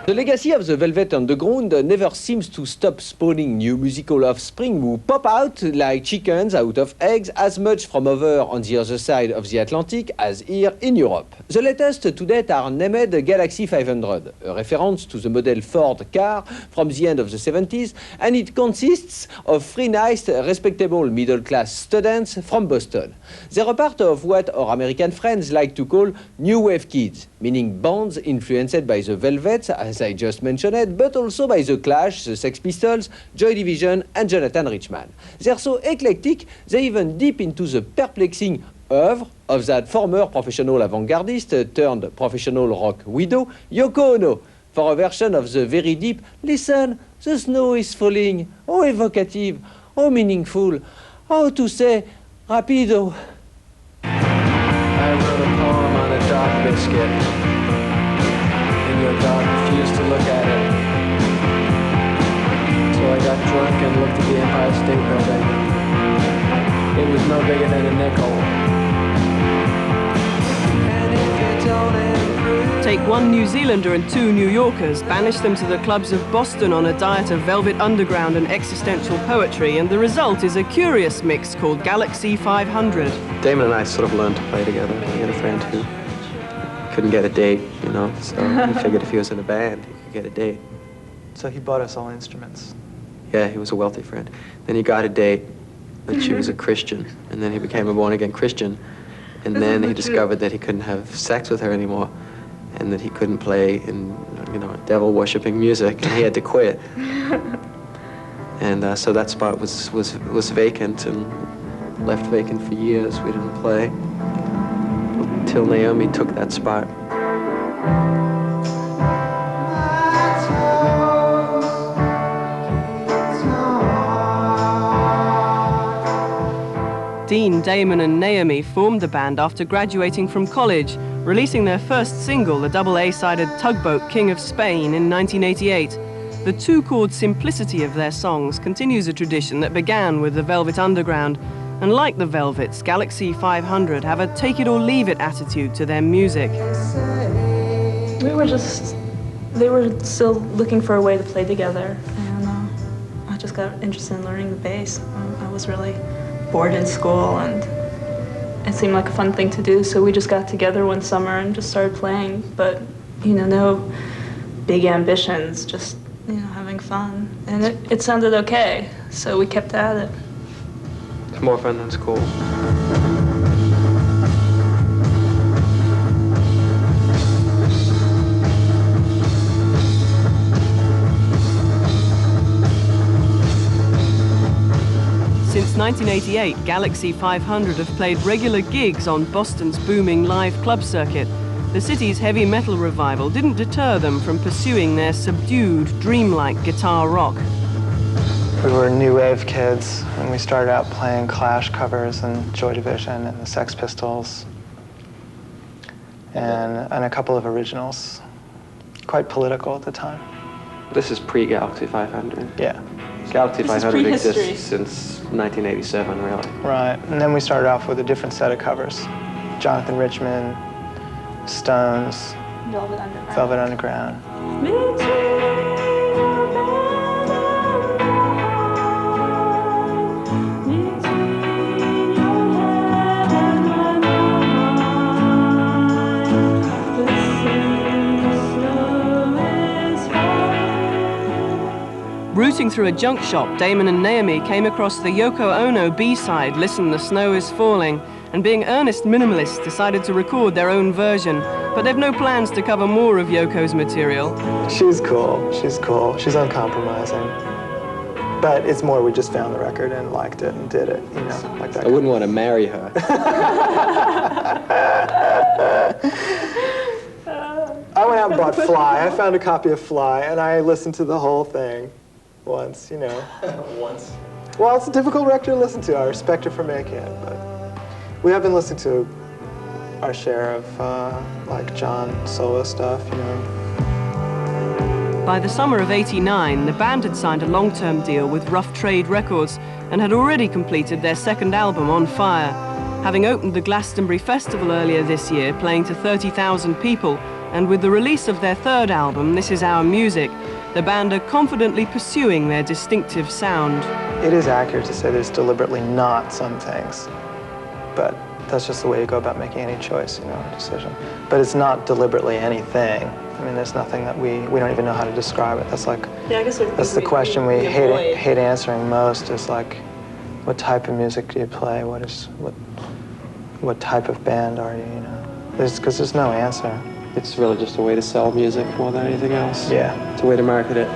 The legacy of the Velvet Underground never seems to stop spawning new musical offspring who pop out like chickens out of eggs as much from over on the other side of the Atlantic as here in Europe. The latest to date are named Galaxie 500, a reference to the model Ford car from the end of the 70s, and it consists of three nice, respectable middle-class students from Boston. They are part of what our American friends like to call new wave kids, meaning bands influenced by the Velvets, as I just mentioned, but also by The Clash, the Sex Pistols, Joy Division, and Jonathan Richman. They're so eclectic, they even dip into the perplexing oeuvre of that former professional avant-gardist turned professional rock widow, Yoko Ono, for a version of the very deep, "Listen, the snow is falling," oh evocative, oh meaningful, oh to say, Rapido. I wrote a poem on a dog biscuit, and your dog refused to look at it. So I got drunk and looked at the Empire State Building. It was no bigger than a nickel. And if you don't improve... Take one New Zealander and two New Yorkers, banish them to the clubs of Boston on a diet of Velvet Underground and existential poetry, and the result is a curious mix called Galaxie 500. Damon and I sort of learned to play together. He had a friend who couldn't get a date, you know, so he figured if he was in a band, he could get a date. So he bought us all instruments. Yeah, he was a wealthy friend. Then he got a date, but she was a Christian, and then he became a born-again Christian, and then he discovered that he couldn't have sex with her anymore, and that he couldn't play in, you know, devil-worshipping music, and he had to quit. And so that spot was vacant, and left vacant for years. We didn't play until Naomi took that spot. Dean, Damon and Naomi formed the band after graduating from college, releasing their first single, the double A-sided Tugboat King of Spain, in 1988. The two-chord simplicity of their songs continues a tradition that began with the Velvet Underground, and like the Velvets, Galaxie 500 have a take-it-or-leave-it attitude to their music. They were still looking for a way to play together, and I just got interested in learning the bass. I was really bored in school, and it seemed like a fun thing to do, so we just got together one summer and just started playing, but, you know, no big ambitions, just, you know, having fun. And it sounded okay, so we kept at it. It's more fun than school. Since 1988, Galaxie 500 have played regular gigs on Boston's booming live club circuit. The city's heavy metal revival didn't deter them from pursuing their subdued, dreamlike guitar rock. We were new wave kids, and we started out playing Clash covers and Joy Division and the Sex Pistols, and a couple of originals. Quite political at the time. This is pre-Galaxie 500. Yeah. Galaxie This is 500 prehistory. exists since 1987, really. Right, and then we started off with a different set of covers. Jonathan Richman, Stones, Velvet Underground. Velvet Underground. Rooting through a junk shop, Damon and Naomi came across the Yoko Ono B-side, Listen, the Snow is Falling, and being earnest minimalists decided to record their own version, but they've no plans to cover more of Yoko's material. She's cool, she's uncompromising. But it's more we just found the record and liked it and did it, you know, like that. I wouldn't want to marry her. I went out and bought Fly. I found a copy of Fly, and I listened to the whole thing once, you know. Once? Well, it's a difficult record to listen to. I respect her for making it, but we have been listening to our share of, like, John solo stuff, you know. By the summer of '89, the band had signed a long-term deal with Rough Trade Records and had already completed their second album, On Fire. Having opened the Glastonbury Festival earlier this year, playing to 30,000 people, And with the release of their third album, This Is Our Music, the band are confidently pursuing their distinctive sound. It is accurate to say there's deliberately not some things, but that's just the way you go about making any choice, you know, a decision. But it's not deliberately anything. I mean, there's nothing that we don't even know how to describe it. That's like, Yeah, I guess that's the question we hate answering most, is like, what type of music do you play? What type of band are you, you know? Because there's no answer. It's really just a way to sell music more than anything else. Yeah. It's a way to market it.